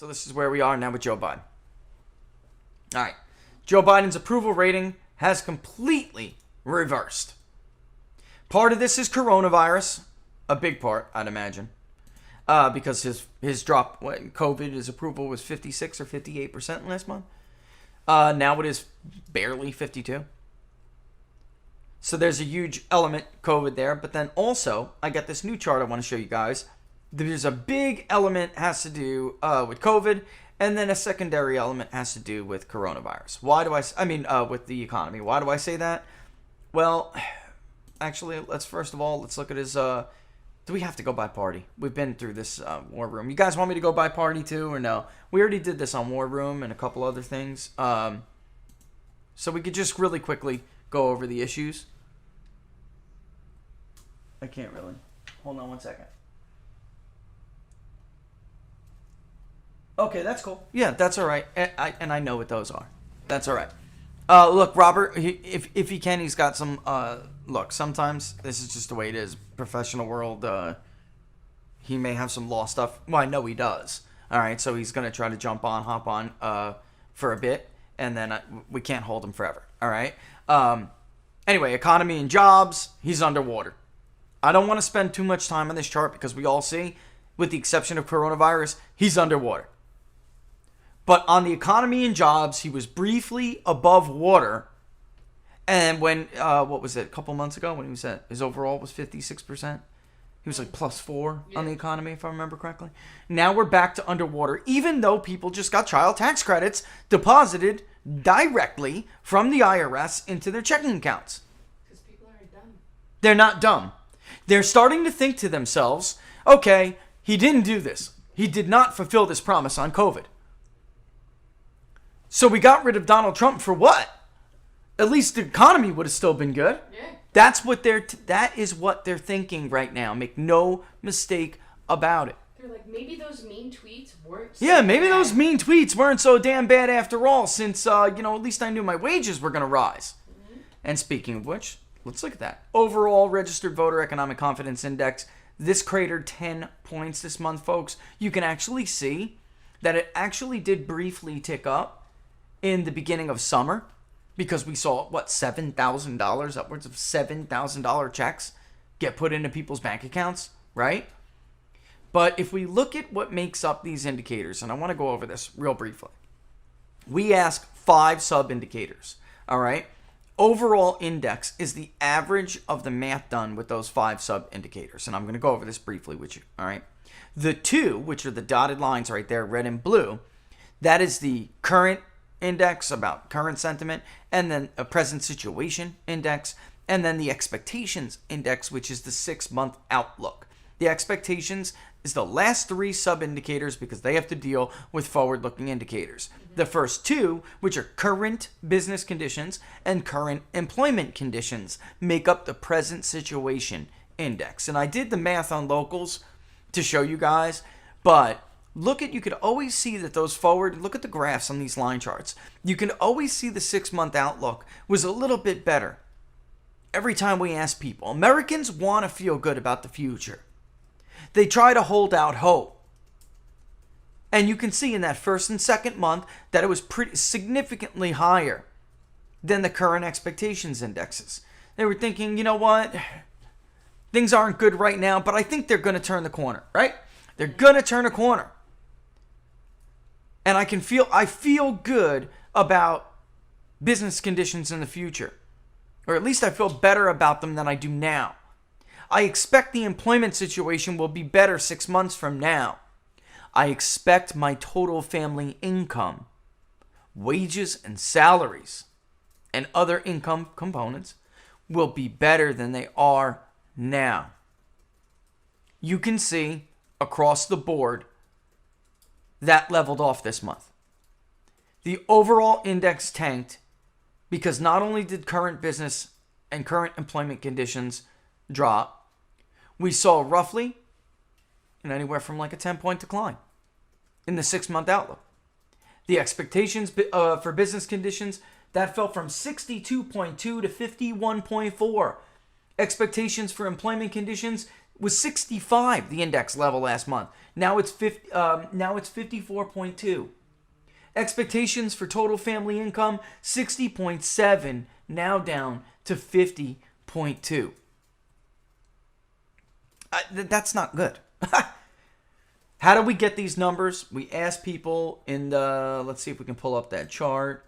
So this is where we are now with Joe Biden. All right. Joe Biden's approval rating has completely reversed. Part of this is coronavirus. A big part, I'd imagine. Because his drop, COVID, his approval was 56 or 58% last month. Now it is barely 52. So there's a huge element, COVID, there. But then also, I got this new chart I want to show you guys. There's a big element has to do with COVID, and then a secondary element has to do with coronavirus. With the economy. Why do I say that? Well, actually, let's look at his... do we have to go by party? We've been through this War Room. You guys want me to go by party too, or no? We already did this on War Room and a couple other things. So we could just really quickly go over the issues. I can't really. Hold on one second. Okay, that's cool. Yeah, that's all right. And I know what those are. That's all right. Look, Robert, if he can, he's got some... Look, sometimes this is just the way it is. Professional world, he may have some law stuff. Well, I know he does. All right, so he's going to try to hop on for a bit, and then we can't hold him forever. All right? Anyway, economy and jobs, he's underwater. I don't want to spend too much time on this chart because we all see, with the exception of coronavirus, he's underwater. But on the economy and jobs, he was briefly above water. And when, what was it, a couple months ago when he was his overall was 56%? He was like +4 on the economy, if I remember correctly. Now we're back to underwater, even though people just got child tax credits deposited directly from the IRS into their checking accounts. Because people are dumb. They're not dumb. They're starting to think to themselves, okay, he didn't do this. He did not fulfill this promise on COVID. So we got rid of Donald Trump for what? At least the economy would have still been good. Yeah. That is what they're thinking right now. Make no mistake about it. They're like, maybe those mean tweets weren't so maybe those mean tweets weren't so damn bad after all, since at least I knew my wages were going to rise. Mm-hmm. And speaking of which, let's look at that. Overall registered voter economic confidence index, this cratered 10 points this month, folks. You can actually see that it actually did briefly tick up in the beginning of summer, because we saw, $7,000, upwards of $7,000 checks get put into people's bank accounts, right? But if we look at what makes up these indicators, and I want to go over this real briefly. We ask 5 sub-indicators, all right? Overall index is the average of the math done with those 5 sub-indicators, and I'm going to go over this briefly with you, all right? The 2, which are the dotted lines right there, red and blue, that is the current index, about current sentiment, and then a present situation index, and then the expectations index, which is the 6-month outlook. The expectations is the last 3 sub-indicators because they have to deal with forward-looking indicators. The first 2, which are current business conditions and current employment conditions, make up the present situation index. And I did the math on locals to show you guys, but you could always see that those look at the graphs on these line charts. You can always see the 6-month outlook was a little bit better. Every time we ask people, Americans want to feel good about the future. They try to hold out hope. And you can see in that first and second month that it was pretty significantly higher than the current expectations indexes. They were thinking, you know what? Things aren't good right now, but I think they're going to turn the corner, right? They're going to turn a corner. And I feel good about business conditions in the future. Or at least I feel better about them than I do now. I expect the employment situation will be better 6 months from now. I expect my total family income, wages and salaries, and other income components will be better than they are now. You can see across the board that leveled off this month. The overall index tanked because not only did current business and current employment conditions drop, we saw roughly anywhere from like a 10-point decline in the 6-month outlook. The expectations for business conditions, that fell from 62.2 to 51.4. Expectations for employment conditions was 65, the index level last month. Now it's 54.2. Expectations for total family income, 60.7, now down to 50.2. That's not good. How do we get these numbers? We ask people in the, let's see if we can pull up that chart.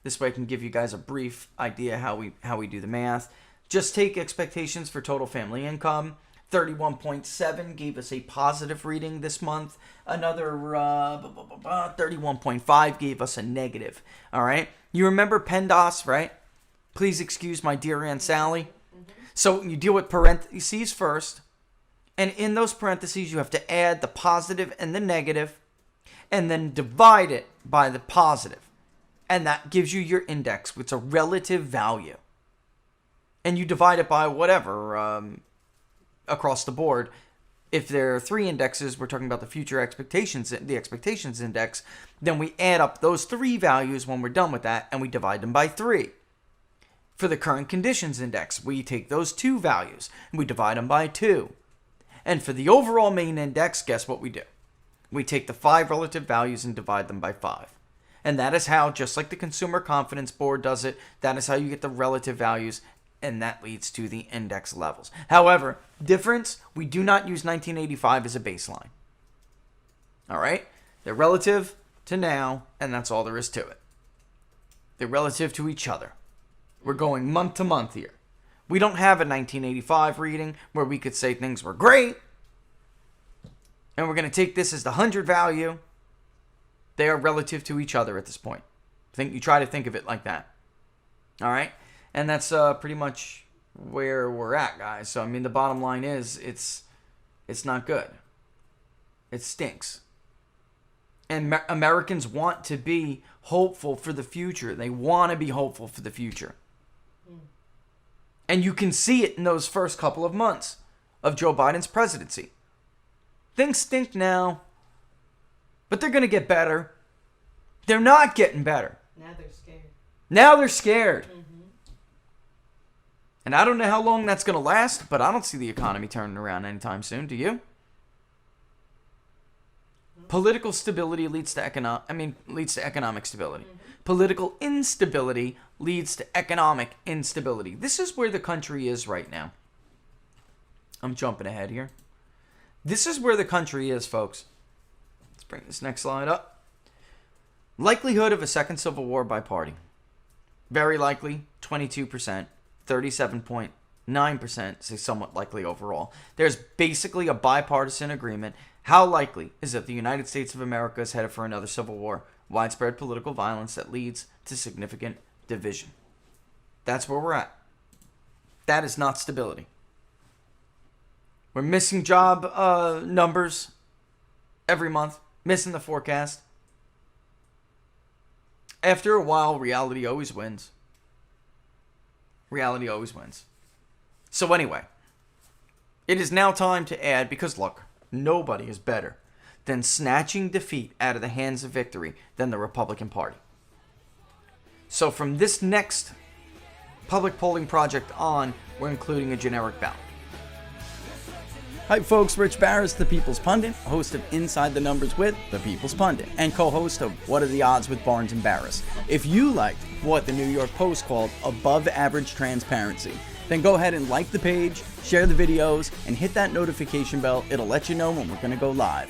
This way I can give you guys a brief idea how we do the math. Just take expectations for total family income. 31.7 gave us a positive reading this month. Another 31.5 gave us a negative. All right. You remember PEMDAS, right? Please excuse my dear Aunt Sally. So you deal with parentheses first. And in those parentheses, you have to add the positive and the negative, and then divide it by the positive. And that gives you your index, which is a relative value. And you divide it by whatever across the board. If there are 3 indexes, we're talking about the future expectations, the expectations index, then we add up those 3 values when we're done with that, and we divide them by 3. For the current conditions index, we take those 2 values, and we divide them by 2. And for the overall main index, guess what we do? We take the 5 relative values and divide them by 5. And that is how, just like the Consumer Confidence Board does it, that is how you get the relative values, and that leads to the index levels. However, difference, we do not use 1985 as a baseline. All right? They're relative to now, and that's all there is to it. They're relative to each other. We're going month to month here. We don't have a 1985 reading where we could say things were great. And we're going to take this as the 100 value. They are relative to each other at this point. You try to think of it like that. All right? And that's pretty much where we're at, guys. So, I mean, the bottom line is it's not good. It stinks. And Americans want to be hopeful for the future. They want to be hopeful for the future. And you can see it in those first couple of months of Joe Biden's presidency. Things stink now, but they're going to get better. They're not getting better. Now they're scared. Now they're scared. And I don't know how long that's going to last, but I don't see the economy turning around anytime soon. Do you? Political stability leads to economic stability. Political instability leads to economic instability. This is where the country is right now. I'm jumping ahead here. This is where the country is, folks. Let's bring this next slide up. Likelihood of a second civil war by party. Very likely, 22%. 37.9% say somewhat likely overall. There's basically a bipartisan agreement. How likely is it the United States of America is headed for another civil war? Widespread political violence that leads to significant division. That's where we're at. That is not stability. We're missing job numbers every month. Missing the forecast. After a while, reality always wins. Reality always wins. So anyway, it is now time to add, because look, nobody is better than snatching defeat out of the hands of victory than the Republican Party. So from this next public polling project on, we're including a generic ballot. Hi folks, Rich Baris, the People's Pundit, host of Inside the Numbers with the People's Pundit, and co-host of What Are the Odds with Barnes and Baris. If you liked what the New York Post called above average transparency, then go ahead and like the page, share the videos, and hit that notification bell. It'll let you know when we're going to go live.